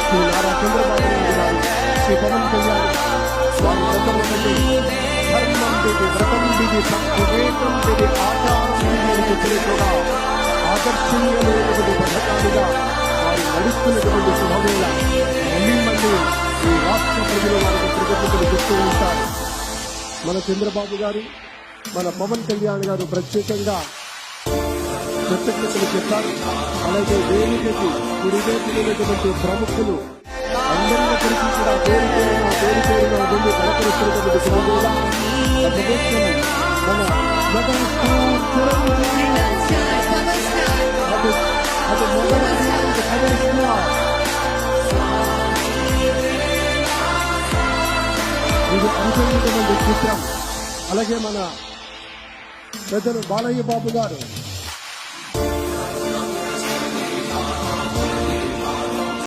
శ్రీ నారా చంద్రబాబు నాయుడు గారు, శ్రీ పవన్ కళ్యాణ్ వారి గతంలోని ధర్మం దిగి వ్రతం దిగి వివేకం దిగి ఆచారం కూడా ఆదర్శనీయమైనటువంటి పథకాలుగా వారు నడుస్తున్నటువంటి శుభవేళ మళ్ళీ ఈ రాష్ట్ర ప్రజలు వారికి కృతజ్ఞతలు చెప్తూ ఉంటారు. మన చంద్రబాబు గారు, మన పవన్ కళ్యాణ్ గారు ప్రత్యేకంగా కృతజ్ఞతలు చెప్పారు. అలాగే వేదికకి కుడివైపునటువంటి ప్రముఖులు అందరినీ గురించి కూడా పేరుపేరున ముందు కలకరిస్తున్నటువంటి శుభవేళ మన ఇది అనుసరించినటువంటి చిత్రం. అలాగే మన పెద్దలు బాలయ్య బాబు గారు